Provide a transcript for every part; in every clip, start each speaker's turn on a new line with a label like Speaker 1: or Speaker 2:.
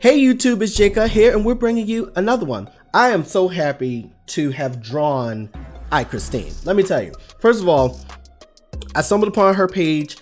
Speaker 1: Hey YouTube, it's Cutt here, and we're bringing you another one. I am so happy to have drawn Christine. Let me tell you. First of all, I stumbled upon her page.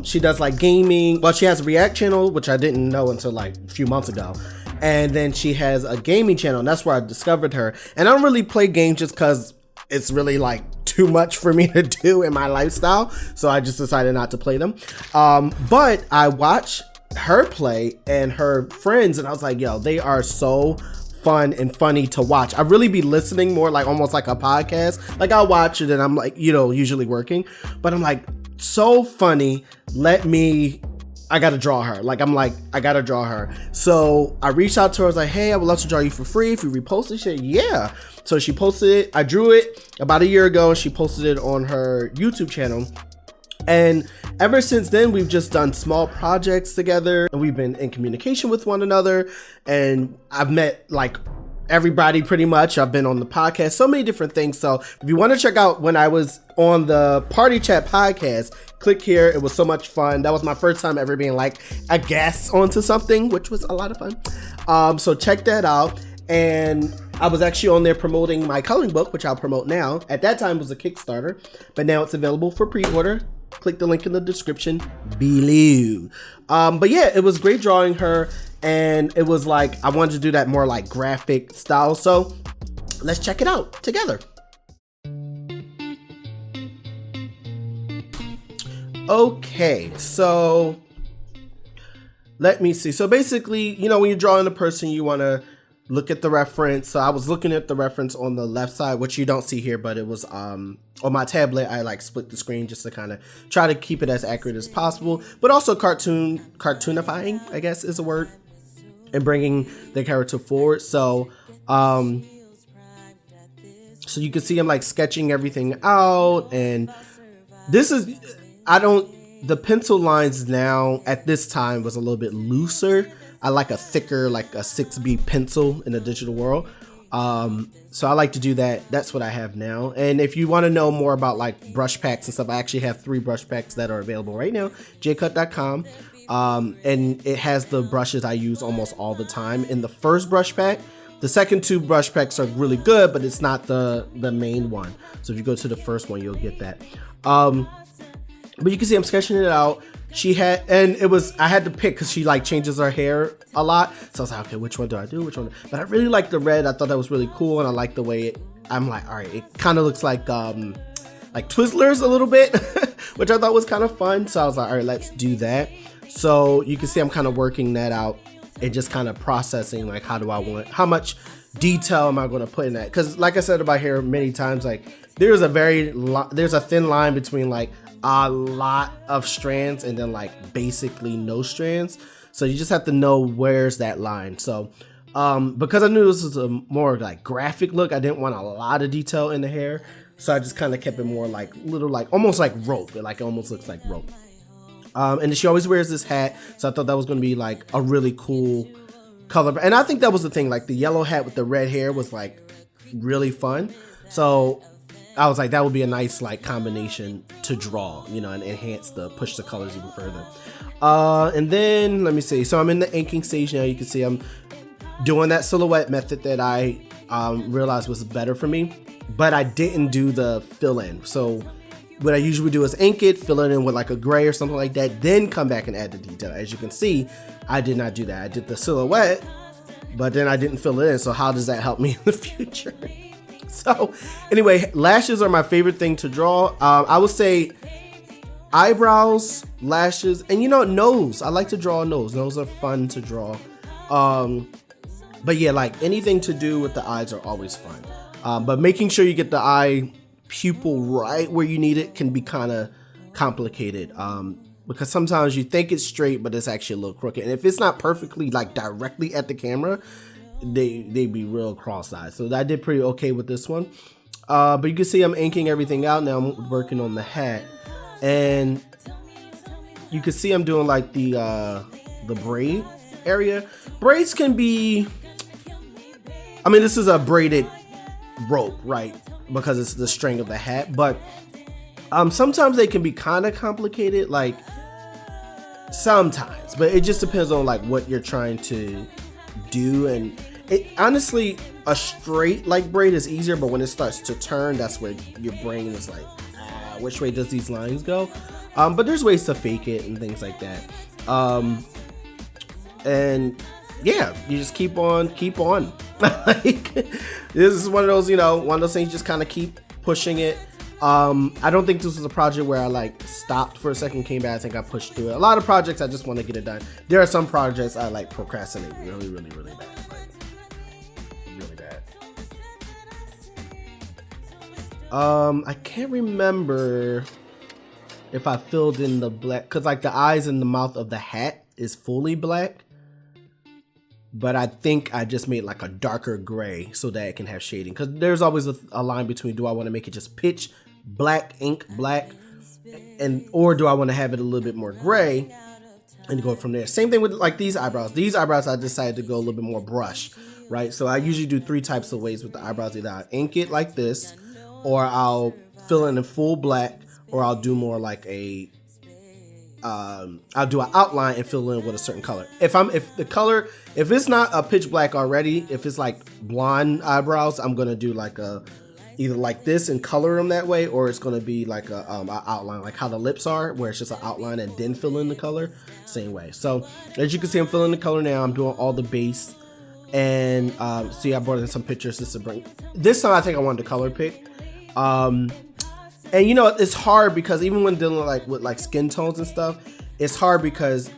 Speaker 1: She does like gaming. Well, she has a React channel, which I didn't know until like a few months ago. And then she has a gaming channel, and that's where I discovered her. And I don't really play games just because it's really like too much for me to do in my lifestyle. So I just decided not to play them. But I watch her play and her friends, and I was like, yo, they are so fun and funny to watch. I really be listening more like almost like a podcast. Like I'll watch it and I'm like, usually working, but I'm like, so funny. I gotta draw her. I gotta draw her. So I reached out to her. I was like, hey, I would love to draw you for free if you repost it. She said, yeah. So she posted it. I drew it about a year ago, and she posted it on her YouTube channel. And ever since then, we've just done small projects together, and we've been in communication with one another. And I've met like everybody pretty much. I've been on the podcast, so many different things. So if you want to check out when I was on the Party Chat podcast, click here. It was so much fun. That was my first time ever being like a guest onto something, which was a lot of fun. So check that out. And I was actually on there promoting my coloring book, which I'll promote now. At that time it was a Kickstarter, but now it's available for pre-order. Click the link in the description below. But yeah, it was great drawing her, and it was like I wanted to do that more like graphic style. So let's check it out together. Okay, so let me see. So basically, when you're drawing a person, you want to look at the reference. So I was looking at the reference on the left side, which you don't see here, but it was on my tablet. I like split the screen just to kind of try to keep it as accurate as possible, but also cartoonifying, I guess is a word, and bringing the character forward. So so you can see I'm like sketching everything out, and this is, the pencil lines now at this time was a little bit looser. I like a thicker, like a 6B pencil in the digital world. So I like to do that. That's what I have now. And if you want to know more about like brush packs and stuff, I actually have 3 brush packs that are available right now, jcutt.com. And it has the brushes I use almost all the time in the first brush pack. The second 2 brush packs are really good, but it's not the main one. So if you go to the first one, you'll get that. But you can see I'm sketching it out. I had to pick because she like changes her hair a lot. So I was like, okay, which one do I do? But I really like the red. I thought that was really cool. And I like the way I'm like, all right, it kind of looks like Twizzlers a little bit, which I thought was kind of fun. So I was like, all right, let's do that. So you can see I'm kind of working that out and just kind of processing like, how much detail am I going to put in that? Because like I said about hair many times, like there's a thin line between like a lot of strands and then like basically no strands. So you just have to know where's that line. So because I knew this was a more like graphic look, I didn't want a lot of detail in the hair. So I just kind of kept it more like little, like almost like rope. It almost looks like rope. And she always wears this hat. So I thought that was going to be like a really cool color. And I think that was the thing, like the yellow hat with the red hair was like really fun. So I was like, that would be a nice like combination to draw, and push the colors even further. And then let me see. So I'm in the inking stage now. You can see I'm doing that silhouette method that I realized was better for me, but I didn't do the fill in. So what I usually do is ink it, fill it in with like a gray or something like that, then come back and add the detail. As you can see, I did not do that. I did the silhouette, but then I didn't fill it in. So how does that help me in the future? So anyway, lashes are my favorite thing to draw. I would say eyebrows, lashes, and nose. I like to draw a nose. Nose are fun to draw. But yeah, like anything to do with the eyes are always fun. But making sure you get the eye pupil right where you need it can be kind of complicated. Because sometimes you think it's straight, but it's actually a little crooked. And if it's not perfectly like directly at the camera, they be real cross-eyed. So I did pretty okay with this one. But you can see I'm inking everything out now. I'm working on the hat, and you can see I'm doing like the braid area. Braids can be, this is a braided rope, right? Because it's the string of the hat, but sometimes they can be kind of complicated. Like sometimes, but it just depends on like what you're trying to do. And it honestly, a straight like braid is easier, but when it starts to turn, that's where your brain is like, which way does these lines go? But there's ways to fake it and things like that. And yeah, you just keep on. Like, this is one of those, one of those things, just kind of keep pushing it. I don't think this was a project where I like stopped for a second, came back. I think I pushed through it. A lot of projects I just want to get it done. There are some projects I like procrastinate really bad, like really bad. I can't remember if I filled in the black, because like the eyes and the mouth of the hat is fully black, but I think I just made like a darker gray so that it can have shading, because there's always a line between, do I want to make it just pitch black, ink black, or do I want to have it a little bit more gray and go from there. Same thing with like these eyebrows. I decided to go a little bit more brush, right? So I usually do 3 types of ways with the eyebrows. Either I'll ink it like this, or I'll fill in full black, or I'll do more like I'll do an outline and fill in with a certain color. If it's not a pitch black already, if it's like blonde eyebrows, I'm gonna do like either like this and color them that way, or it's gonna be like a outline, like how the lips are, where it's just an outline and then fill in the color, same way. So as you can see, I'm filling the color now. I'm doing all the base, and see, I brought in some pictures just to bring. This time I think I wanted to color pick. And it's hard because even when dealing with like skin tones and stuff, it's hard because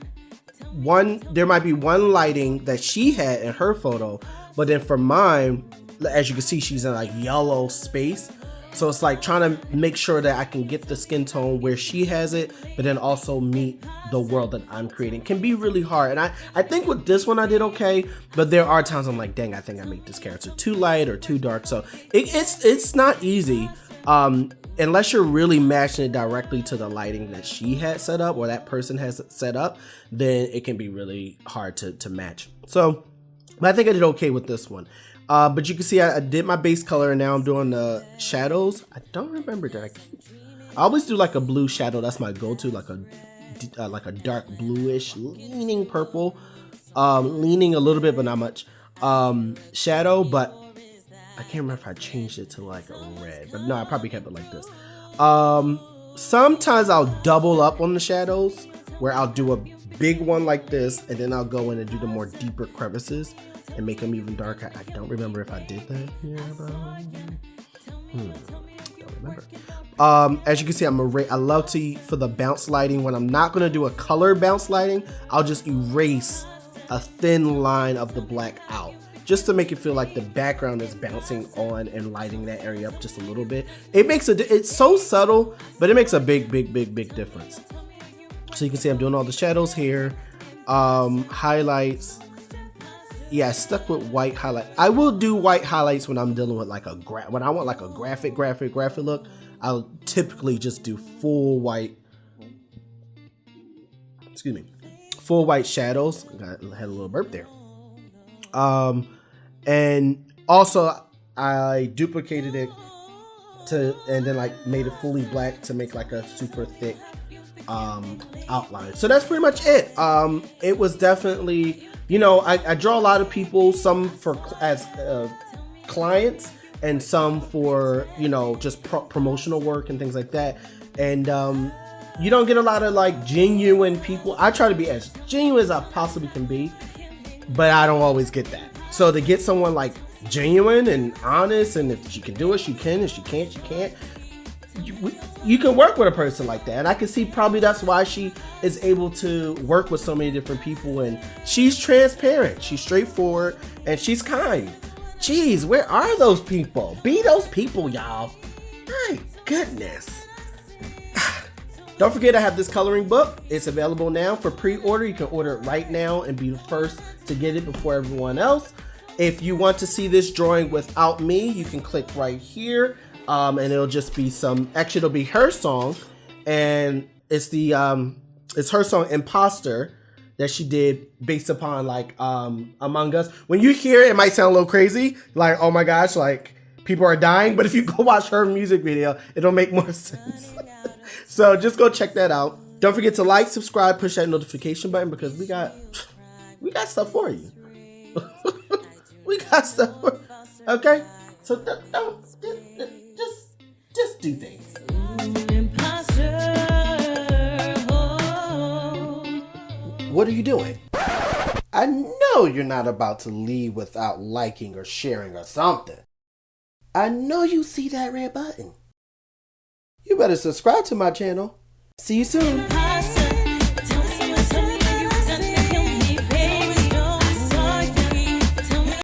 Speaker 1: there might be one lighting that she had in her photo, but then for mine, as you can see, she's in like yellow space. So it's like trying to make sure that I can get the skin tone where she has it, but then also meet the world that I'm creating. Can be really hard. And I think with this one I did okay, but there are times I'm like, dang, I think I made this character too light or too dark. So it's not easy. Unless you're really matching it directly to the lighting that she had set up or that person has set up, then it can be really hard to match. So I think I did okay with this one. But you can see I did my base color, and now I'm doing the shadows. I don't remember that. I always do like a blue shadow. That's my go-to, like a dark bluish, leaning purple, leaning a little bit, but not much, shadow. But I can't remember if I changed it to like a red, but no, I probably kept it like this. Sometimes I'll double up on the shadows, where I'll do a big one like this, and then I'll go in and do the more deeper crevices and make them even darker. I don't remember if I did that here, don't remember. As you can see, I love to, for the bounce lighting, when I'm not going to do a color bounce lighting, I'll just erase a thin line of the black out, just to make it feel like the background is bouncing on and lighting that area up just a little bit. It's so subtle, but it makes a big difference. So you can see I'm doing all the shadows here, highlights. Yeah, I stuck with white highlight. I will do white highlights when I'm dealing with like when I want like a graphic look. I'll typically just do full white. Excuse me, full white shadows. I had a little burp there. And also I duplicated it and then like made it fully black to make like a super thick outline. So that's pretty much it. It was definitely, I draw a lot of people, some as clients and some for, just promotional work and things like that. And you don't get a lot of like genuine people. I try to be as genuine as I possibly can be, but I don't always get that. So to get someone like genuine and honest, and if she can do it, she can. If she can't, she can't. You can work with a person like that, and I can see probably that's why she is able to work with so many different people. And she's transparent, she's straightforward, and she's kind. Jeez, where are those people? Be those people, y'all. My goodness. Don't forget, I have this coloring book. It's available now for pre-order. You can order it right now and be the first to get it before everyone else. If you want to see this drawing without me, you can click right here. And it'll just be actually it'll be her song, and it's her song Imposter that she did based upon like Among Us. When you hear it, it might sound a little crazy, like, oh my gosh, like people are dying, but if you go watch her music video, it'll make more sense. So just go check that out. Don't forget to like, subscribe, push that notification button because we got stuff for you. We got stuff for you. Okay? So don't just do things. What are you doing? I know you're not about to leave without liking or sharing or something. I know you see that red button. You better subscribe to my channel. See you soon.